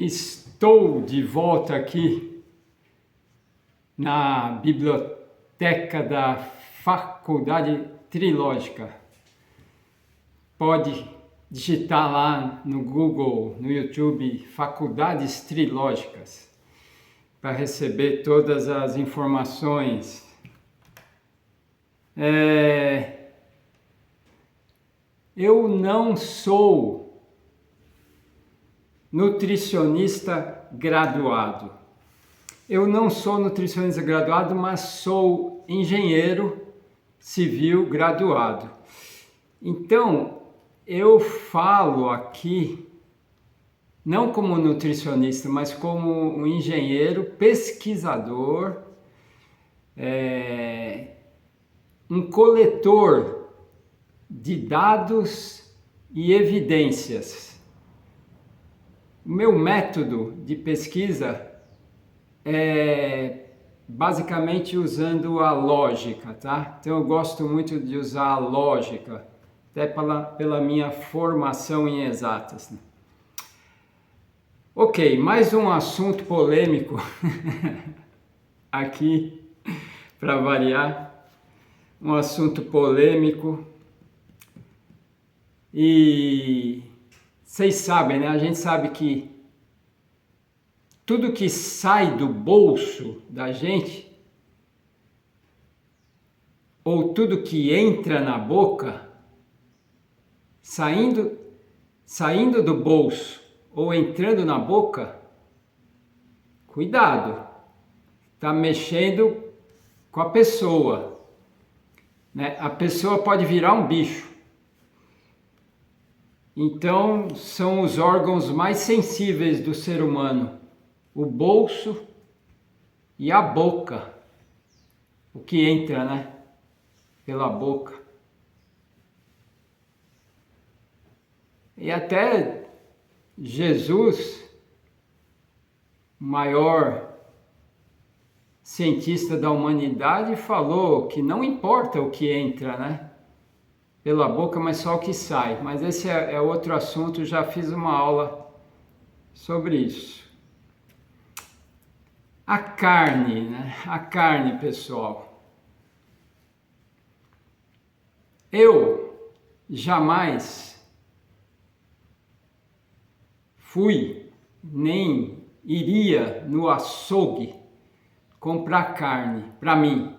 Estou de volta aqui na biblioteca da Faculdade Trilógica. Pode digitar lá no Google, no YouTube, Faculdades Trilógicas, para receber todas as informações. Eu não sou nutricionista graduado. Eu não sou nutricionista graduado, mas sou engenheiro civil graduado. Então, eu falo aqui, não como nutricionista, mas como um engenheiro, pesquisador, um coletor de dados e evidências. O meu método de pesquisa é basicamente usando a lógica, tá? Então eu gosto muito de usar a lógica, até pela minha formação em exatas, né? Ok, mais um assunto polêmico aqui, para variar, um assunto polêmico. E vocês sabem, né? A gente sabe que tudo que sai do bolso da gente, ou tudo que entra na boca, saindo do bolso ou entrando na boca, cuidado, está mexendo com a pessoa, né? A pessoa pode virar um bicho. Então, são os órgãos mais sensíveis do ser humano, o bolso e a boca, o que entra, né, pela boca. E até Jesus, o maior cientista da humanidade, falou que não importa o que entra, né, pela boca, mas só o que sai. Mas esse é outro assunto, já fiz uma aula sobre isso. A carne, né? A carne, pessoal. Eu jamais fui, nem iria no açougue comprar carne para mim.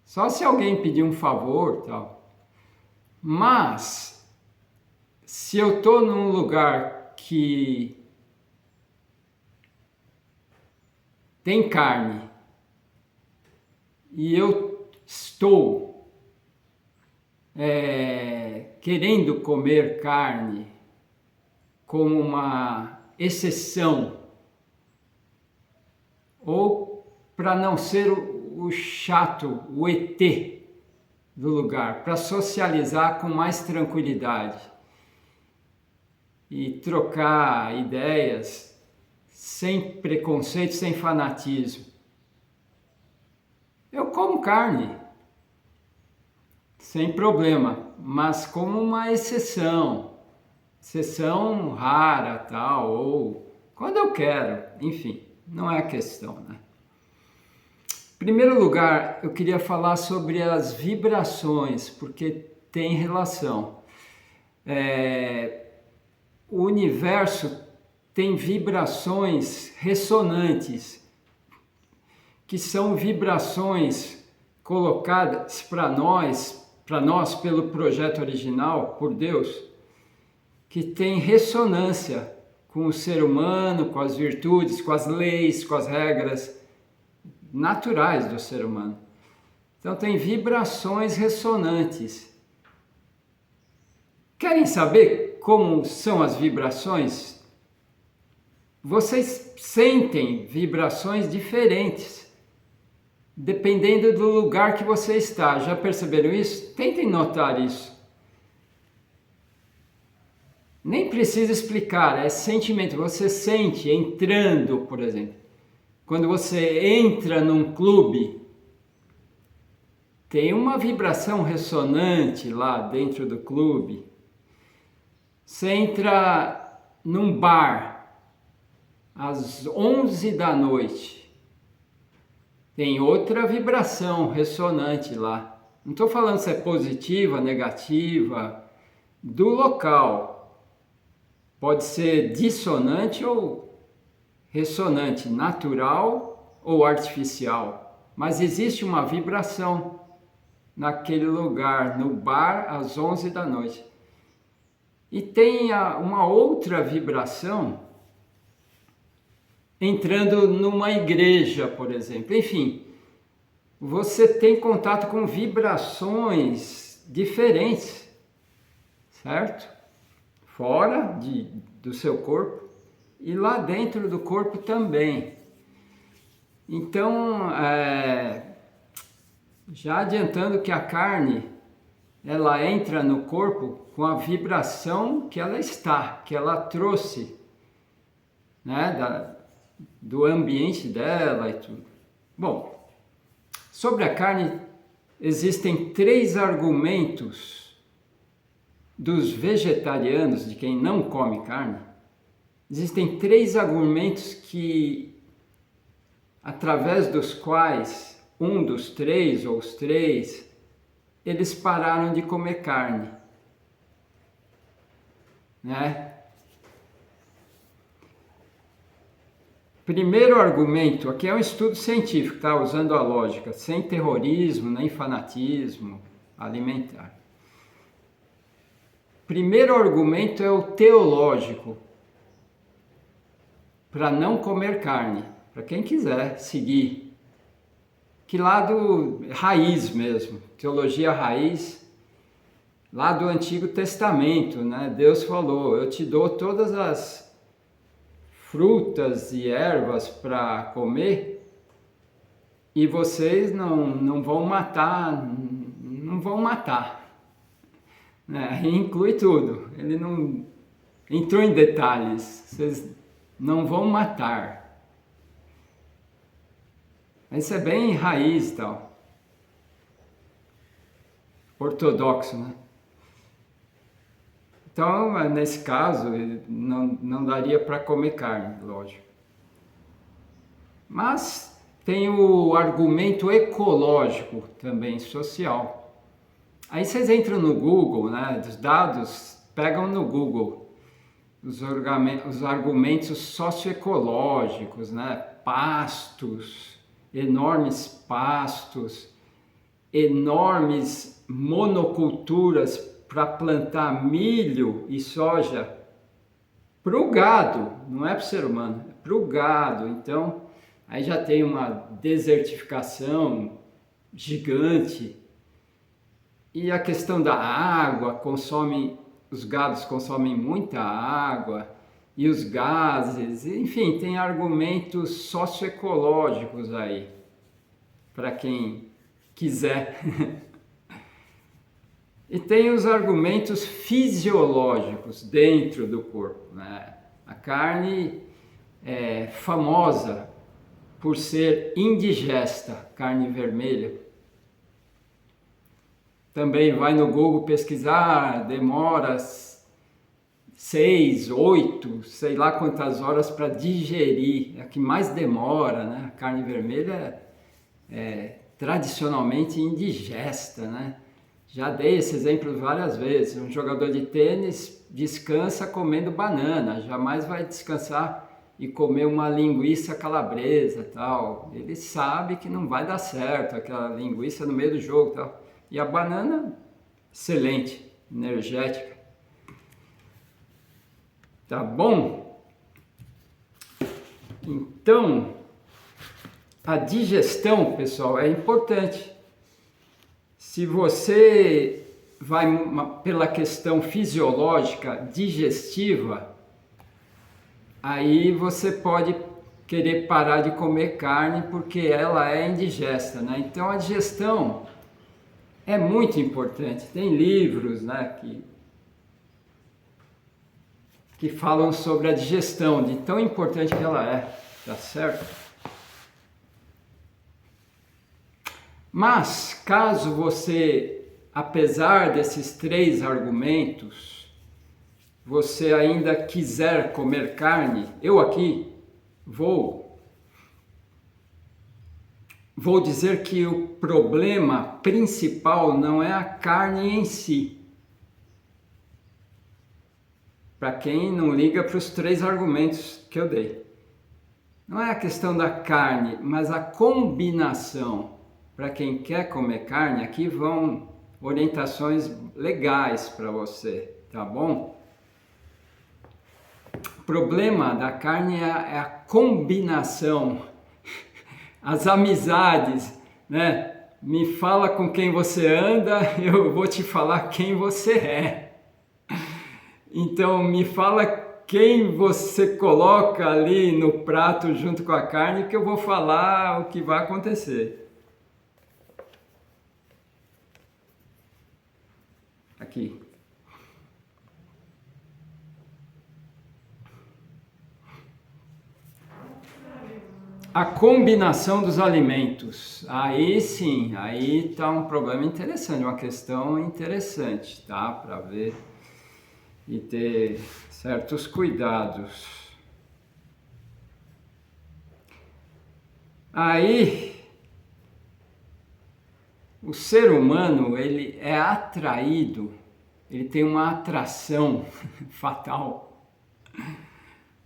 Só se alguém pedir um favor, tal. Mas, se eu estou num lugar que tem carne e eu estou querendo comer carne como uma exceção, ou para não ser o chato, o ET do lugar, para socializar com mais tranquilidade e trocar ideias sem preconceito, sem fanatismo. Eu como carne, sem problema, mas como uma exceção rara, tal, ou quando eu quero, enfim, não é a questão, né? Em primeiro lugar, eu queria falar sobre as vibrações, porque tem relação. O universo tem vibrações ressonantes, que são vibrações colocadas para nós pelo projeto original, por Deus, que tem ressonância com o ser humano, com as virtudes, com as leis, com as regras naturais do ser humano. Então tem vibrações ressonantes. Querem saber como são as vibrações? Vocês sentem vibrações diferentes, dependendo do lugar que você está. Já perceberam isso? Tentem notar isso. Nem precisa explicar, é sentimento. Você sente entrando, por exemplo. Quando você entra num clube, tem uma vibração ressonante lá dentro do clube. Você entra num bar, às 11 da noite, tem outra vibração ressonante lá. Não estou falando se é positiva, negativa, do local. Pode ser dissonante ou ressonante, natural ou artificial. Mas existe uma vibração naquele lugar, no bar, às 11 da noite. E tem uma outra vibração entrando numa igreja, por exemplo. Enfim, você tem contato com vibrações diferentes, certo? Fora do seu corpo e lá dentro do corpo também. Então, já adiantando que a carne, ela entra no corpo com a vibração que ela trouxe, né, do ambiente dela e tudo. Bom, sobre a carne, existem 3 argumentos dos vegetarianos, de quem não come carne. Existem 3 argumentos que, através dos quais, um dos 3 ou os 3, eles pararam de comer carne, né? Primeiro argumento, aqui é um estudo científico, tá? Usando a lógica, sem terrorismo, nem fanatismo alimentar. Primeiro argumento é o teológico, para não comer carne, para quem quiser seguir. Que lá do raiz mesmo, teologia raiz, lá do Antigo Testamento, né? Deus falou, eu te dou todas as frutas e ervas para comer e vocês não vão matar, né? Inclui tudo, ele não entrou em detalhes, vocês não vão matar. Isso é bem raiz e tal, ortodoxo, né? Então, nesse caso, não daria para comer carne, lógico. Mas tem o argumento ecológico também, social. Aí vocês entram no Google, né? Os dados pegam no Google os argumentos socioecológicos, né? Pastos, enormes pastos, enormes monoculturas para plantar milho e soja para o gado, não é para o ser humano, é para o gado. Então, aí já tem uma desertificação gigante. E a questão da água, os gados consomem muita água, e os gases, enfim, tem argumentos socioecológicos aí, para quem quiser. E tem os argumentos fisiológicos dentro do corpo, né? A carne é famosa por ser indigesta, carne vermelha. Também vai no Google pesquisar, demora 6, 8, sei lá quantas horas para digerir, é a que mais demora, né? A carne vermelha é tradicionalmente indigesta, né? Já dei esse exemplo várias vezes. Um jogador de tênis descansa comendo banana, jamais vai descansar e comer uma linguiça calabresa, tal. Ele sabe que não vai dar certo aquela linguiça no meio do jogo, tal. E a banana, excelente, energética. Tá bom? Então, a digestão, pessoal, é importante. Se você vai pela questão fisiológica, digestiva, aí você pode querer parar de comer carne porque ela é indigesta, né? Então a digestão é muito importante. Tem livros, né, que falam sobre a digestão, de tão importante que ela é, tá certo? Mas, caso você, apesar desses 3 argumentos, você ainda quiser comer carne, eu aqui Vou dizer que o problema principal não é a carne em si. Para quem não liga para os 3 argumentos que eu dei. Não é a questão da carne, mas a combinação. Para quem quer comer carne, aqui vão orientações legais para você, tá bom? O problema da carne é a combinação, as amizades, né? Me fala com quem você anda, eu vou te falar quem você é. Então, me fala quem você coloca ali no prato junto com a carne, que eu vou falar o que vai acontecer. Aqui. A combinação dos alimentos. Aí sim, aí está um problema interessante, uma questão interessante, tá? Para ver e ter certos cuidados. Aí, o ser humano, ele é atraído, ele tem uma atração fatal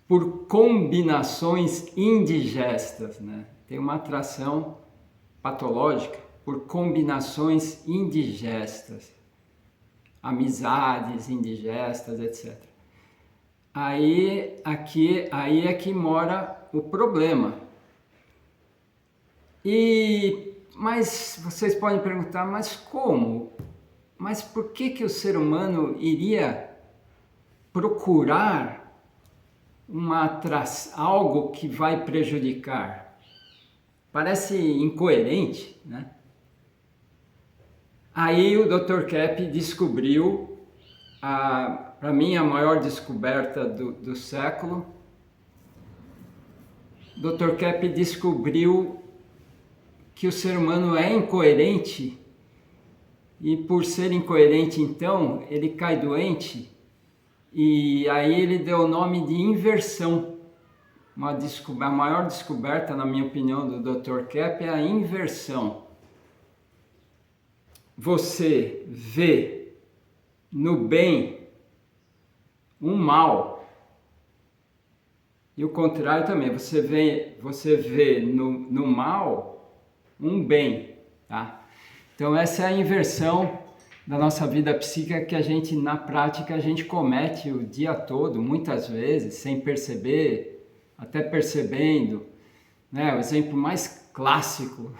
por combinações indigestas, né? Tem uma atração patológica por combinações indigestas, amizades indigestas, etc. Aí é que mora o problema. Mas vocês podem perguntar, mas como? Mas por que o ser humano iria procurar algo que vai prejudicar? Parece incoerente, né? Aí o Dr. Kepp descobriu, para mim, a maior descoberta do século. Dr. Kepp descobriu que o ser humano é incoerente e, por ser incoerente, então, ele cai doente. E aí ele deu o nome de inversão. A maior descoberta, na minha opinião, do Dr. Kepp é a inversão. Você vê no bem um mal. E o contrário também, você vê no mal um bem, tá? Então essa é a inversão da nossa vida psíquica que na prática, a gente comete o dia todo, muitas vezes, sem perceber, até percebendo, né? O exemplo mais clássico,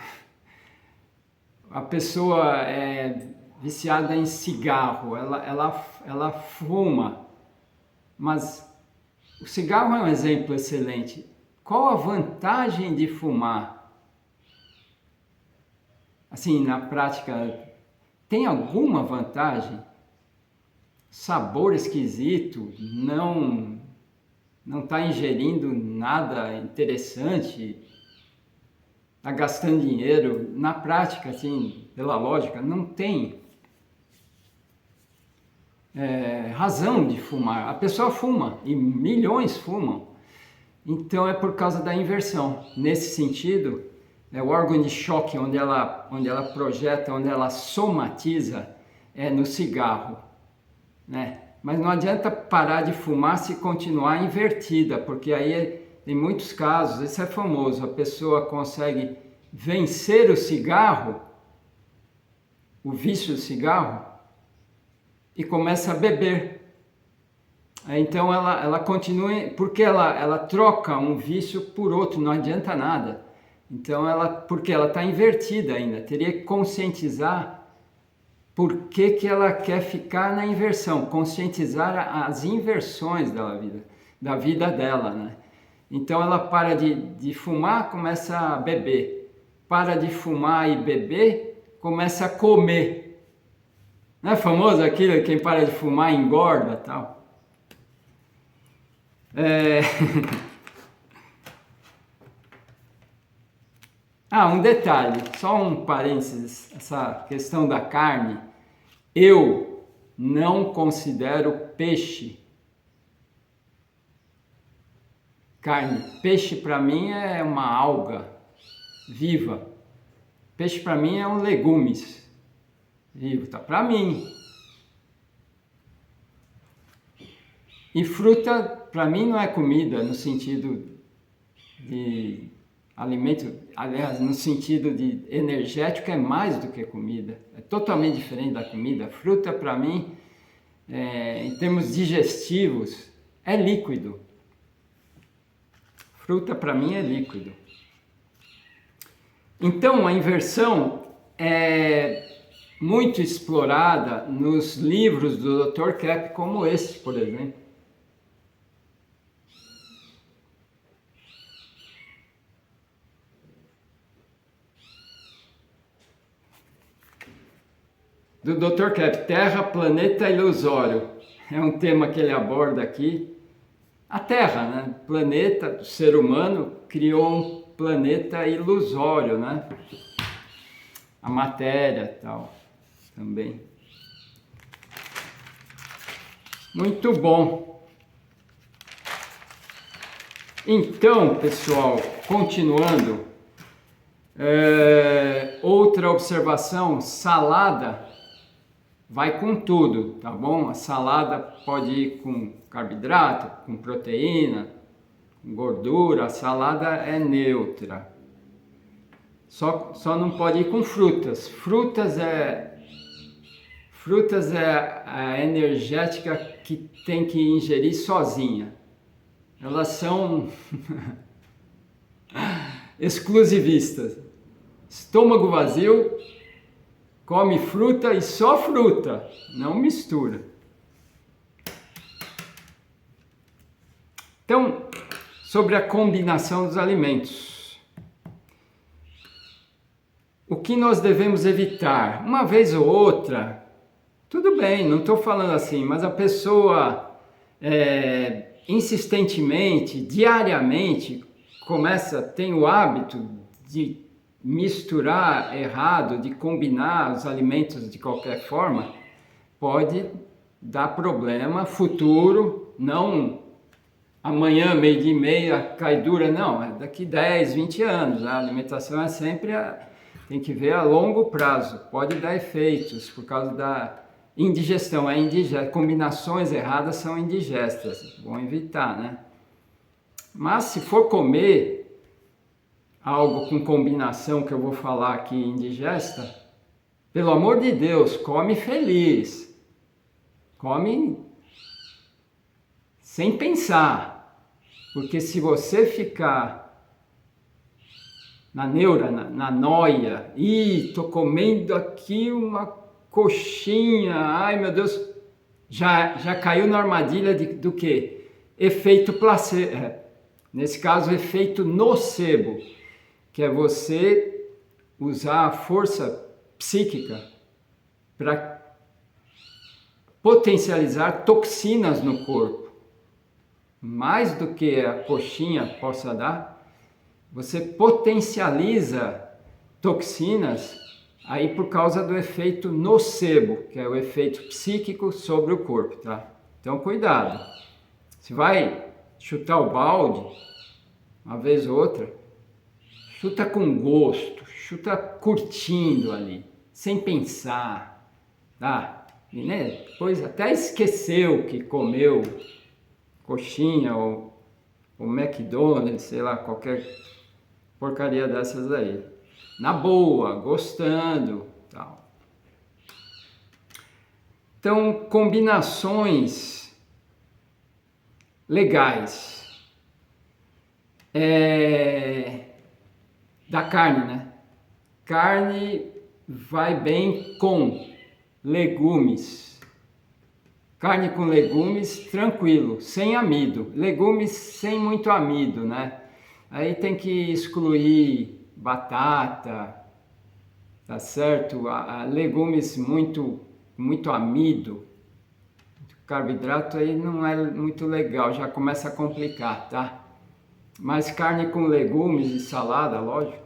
a pessoa é viciada em cigarro, ela fuma, mas o cigarro é um exemplo excelente. Qual a vantagem de fumar? Assim, na prática, tem alguma vantagem? Sabor esquisito, não está ingerindo nada interessante, está gastando dinheiro. Na prática, assim, pela lógica, não tem razão de fumar. A pessoa fuma e milhões fumam. Então é por causa da inversão. Nesse sentido, o órgão de choque onde ela projeta, onde ela somatiza, é no cigarro, né? Mas não adianta parar de fumar se continuar invertida, porque aí tem muitos casos, esse é famoso, a pessoa consegue vencer o cigarro, o vício do cigarro, e começa a beber. Então ela continua, porque ela troca um vício por outro, não adianta nada. Então porque ela está invertida ainda, teria que conscientizar por que ela quer ficar na inversão, conscientizar as inversões da vida dela, né? Então ela para de fumar, começa a beber, para de fumar e beber, começa a comer. Não é famoso aquilo, quem para de fumar engorda, tal? Um detalhe, só um parênteses, essa questão da carne, eu não considero peixe carne. Peixe para mim é uma alga viva. Peixe para mim é um legumes vivo, tá? Para mim. E fruta para mim não é comida no sentido de alimento, aliás, no sentido de energético é mais do que comida. É totalmente diferente da comida. Fruta para mim, em termos digestivos, é líquido. Fruta para mim é líquido. Então a inversão é muito explorada nos livros do Dr. Kepp, como este, por exemplo. Do Dr. Kepp, Terra, Planeta Ilusório. É um tema que ele aborda aqui. A Terra, né? Planeta, o ser humano criou um planeta ilusório, né? A matéria e tal, também. Muito bom. Então, pessoal, continuando, outra observação, salada vai com tudo, tá bom? A salada pode ir com carboidrato, com proteína, com gordura, a salada é neutra. Só não pode ir com frutas. Frutas é a energética que tem que ingerir sozinha. Elas são exclusivistas. Estômago vazio, come fruta e só fruta, não mistura. Então, sobre a combinação dos alimentos. O que nós devemos evitar? Uma vez ou outra, tudo bem, não estou falando assim, mas a pessoa insistentemente, diariamente, tem o hábito de misturar errado, de combinar os alimentos de qualquer forma, pode dar problema futuro, não amanhã, meio-dia e meia, cai dura, não, é daqui 10, 20 anos. A alimentação é sempre, tem que ver a longo prazo, pode dar efeitos por causa da indigestão, combinações erradas são indigestas, bom evitar, né? Mas se for comer algo com combinação que eu vou falar aqui indigesta, pelo amor de Deus, come feliz, come sem pensar, porque se você ficar na neura, na noia, tô comendo aqui uma coxinha, ai meu Deus, já caiu na armadilha do que? Efeito placebo, nesse caso efeito nocebo, que é você usar a força psíquica para potencializar toxinas no corpo. Mais do que a coxinha possa dar, você potencializa toxinas aí por causa do efeito nocebo, que é o efeito psíquico sobre o corpo, tá? Então cuidado. Se vai chutar o balde, uma vez ou outra, chuta com gosto, chuta curtindo ali, sem pensar, tá? E, né, depois até esqueceu que comeu coxinha ou McDonald's, sei lá, qualquer porcaria dessas aí. Na boa, gostando, tal. Então, combinações legais. Da carne, né? Carne vai bem com legumes. Carne com legumes, tranquilo, sem amido. Legumes sem muito amido, né? Aí tem que excluir batata, tá certo? Legumes muito amido. Carboidrato aí não é muito legal, já começa a complicar, tá? Mas carne com legumes e salada, lógico,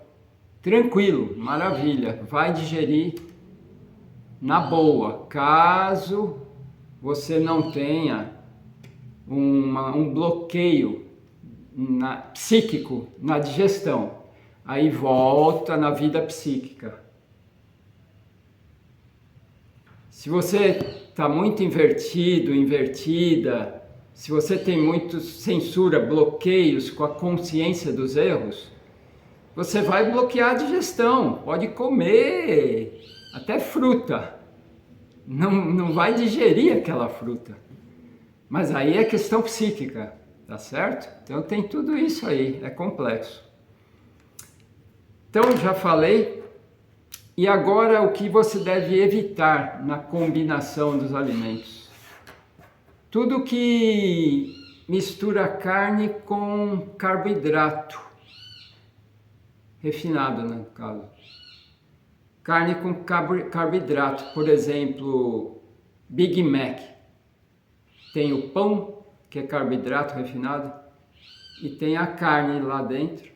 tranquilo, maravilha, vai digerir na boa, caso você não tenha um bloqueio psíquico na digestão. Aí volta na vida psíquica. Se você está muito invertido, invertida, se você tem muito censura, bloqueios com a consciência dos erros, você vai bloquear a digestão. Pode comer até fruta, não vai digerir aquela fruta. Mas aí é questão psíquica, tá certo? Então tem tudo isso aí, é complexo. Então já falei. E agora o que você deve evitar na combinação dos alimentos? Tudo que mistura carne com carboidrato refinado, né, no caso. Carne com carboidrato, por exemplo, Big Mac. Tem o pão, que é carboidrato refinado, e tem a carne lá dentro.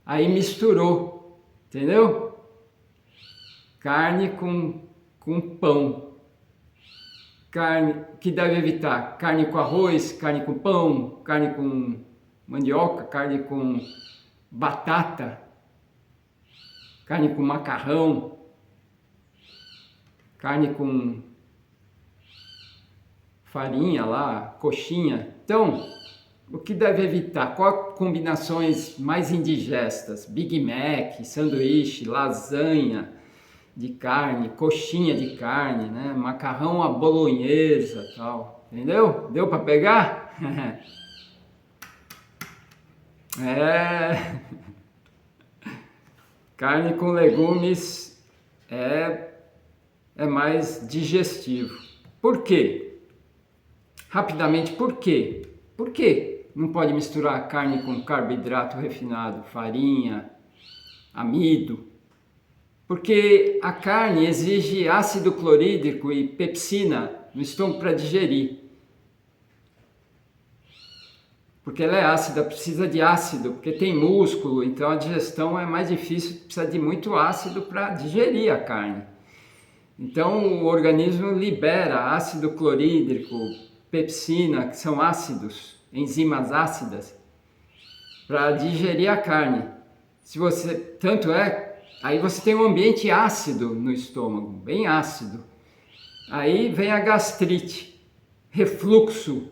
Aí misturou, entendeu? Carne com pão. Carne que deve evitar: carne com arroz, carne com pão, carne com mandioca, carne com batata, carne com macarrão, carne com farinha lá, coxinha. Então, o que deve evitar? Quais combinações mais indigestas? Big Mac, sanduíche, lasanha de carne, coxinha de carne, né? Macarrão à bolonhesa, tal. Entendeu? Deu para pegar? É. Carne com legumes é mais digestivo. Por quê? Rapidamente, por quê? Por quê não pode misturar carne com carboidrato refinado, farinha, amido? Porque a carne exige ácido clorídrico e pepsina no estômago para digerir. Porque ela é ácida, precisa de ácido, porque tem músculo, então a digestão é mais difícil, precisa de muito ácido para digerir a carne. Então o organismo libera ácido clorídrico, pepsina, que são ácidos, enzimas ácidas, para digerir a carne. Se você, tanto é, aí você tem um ambiente ácido no estômago, bem ácido. Aí vem a gastrite, refluxo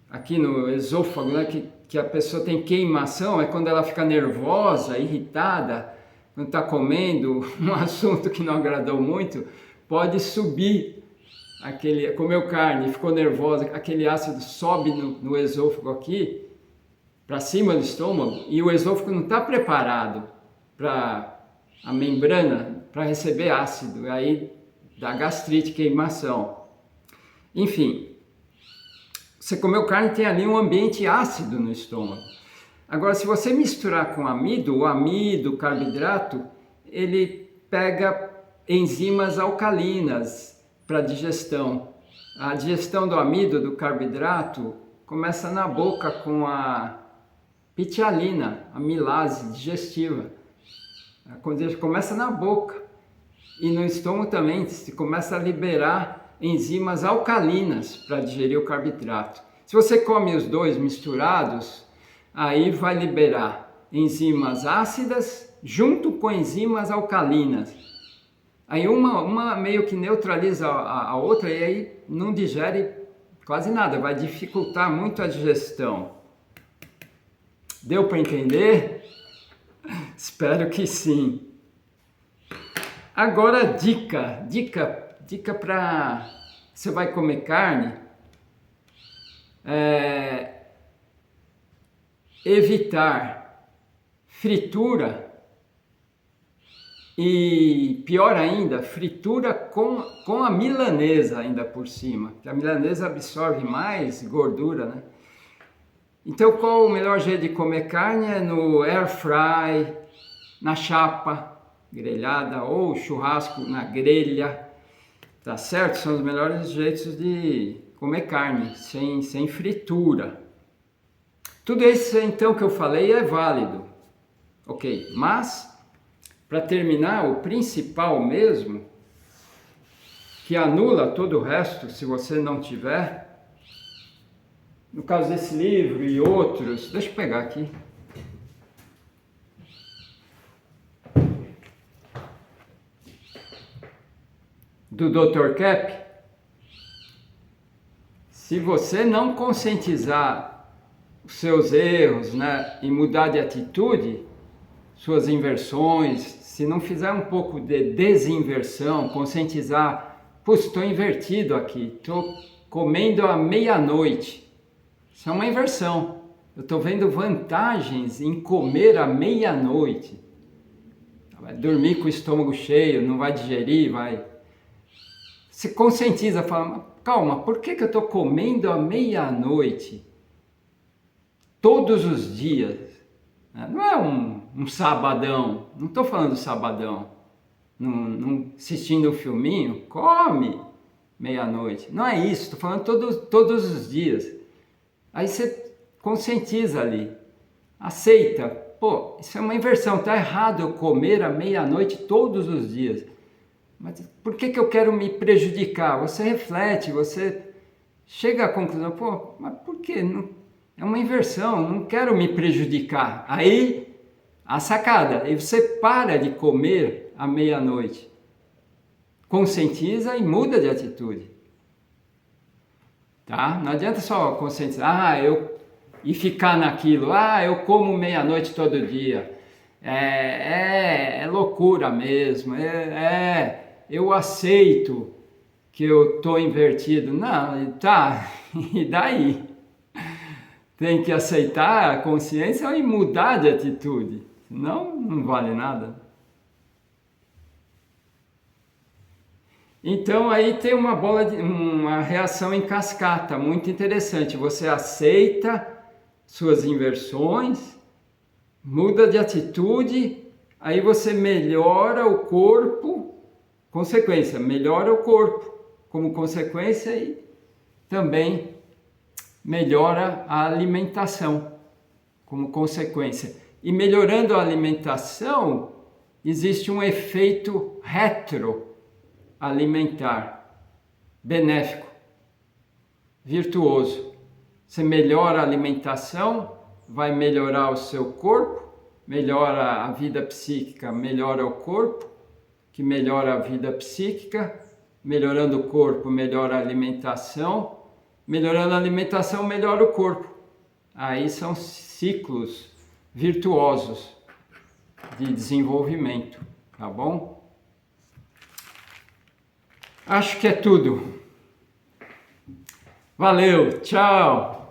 aqui no esôfago, né, que a pessoa tem queimação, é quando ela fica nervosa, irritada, quando está comendo um assunto que não agradou muito, pode subir, comeu carne, ficou nervosa, aquele ácido sobe no esôfago aqui, para cima do estômago, e o esôfago não está preparado para a membrana para receber ácido, aí dá gastrite, queimação. Enfim, você comeu carne, tem ali um ambiente ácido no estômago. Agora, se você misturar com amido, o amido, o carboidrato, ele pega enzimas alcalinas para digestão. A digestão do amido, do carboidrato, começa na boca com a pitialina, amilase digestiva. Começa na boca e no estômago também, se começa a liberar enzimas alcalinas para digerir o carboidrato. Se você come os dois misturados, aí vai liberar enzimas ácidas junto com enzimas alcalinas. Aí uma meio que neutraliza a outra e aí não digere quase nada, vai dificultar muito a digestão. Deu para entender? Espero que sim. Agora dica para você vai comer carne, evitar fritura e pior ainda, fritura com a milanesa ainda por cima, que a milanesa absorve mais gordura, né? Então, qual o melhor jeito de comer carne? É no air fry, na chapa grelhada ou churrasco na grelha, tá certo? São os melhores jeitos de comer carne, sem fritura. Tudo isso então que eu falei é válido, ok? Mas, para terminar, o principal mesmo, que anula todo o resto se você não tiver, no caso desse livro e outros, deixa eu pegar aqui. Do Dr. Cap, se você não conscientizar os seus erros, né, e mudar de atitude, suas inversões, se não fizer um pouco de desinversão, conscientizar, putz, estou invertido aqui, estou comendo à meia-noite, isso é uma inversão, eu estou vendo vantagens em comer à meia-noite, vai dormir com o estômago cheio, não vai digerir, vai... Se conscientiza, fala, calma, por que eu estou comendo à meia-noite? Todos os dias. Não é um sabadão, não estou falando sabadão. Assistindo um filminho, come meia-noite. Não é isso, estou falando todos os dias. Aí você conscientiza ali, aceita. Pô, isso é uma inversão, está errado eu comer à meia-noite todos os dias. Mas por que eu quero me prejudicar? Você reflete, você chega à conclusão, pô, mas por que? Não, é uma inversão, não quero me prejudicar. Aí, a sacada, aí você para de comer à meia-noite. Conscientiza e muda de atitude. Tá? Não adianta só conscientizar, e ficar naquilo, eu como meia-noite todo dia. É loucura mesmo, eu aceito que eu estou invertido. Não, tá, e daí? Tem que aceitar a consciência e mudar de atitude, senão não vale nada. Então aí tem uma reação em cascata muito interessante. Você aceita suas inversões, muda de atitude, aí você melhora o corpo, consequência, melhora o corpo, como consequência e também melhora a alimentação, como consequência. E melhorando a alimentação, existe um efeito retroalimentar, benéfico, virtuoso. Você melhora a alimentação, vai melhorar o seu corpo, melhora a vida psíquica, melhora o corpo, que melhora a vida psíquica, melhorando o corpo, melhora a alimentação, melhorando a alimentação, melhora o corpo. Aí são ciclos virtuosos de desenvolvimento, tá bom? Acho que é tudo. Valeu, tchau!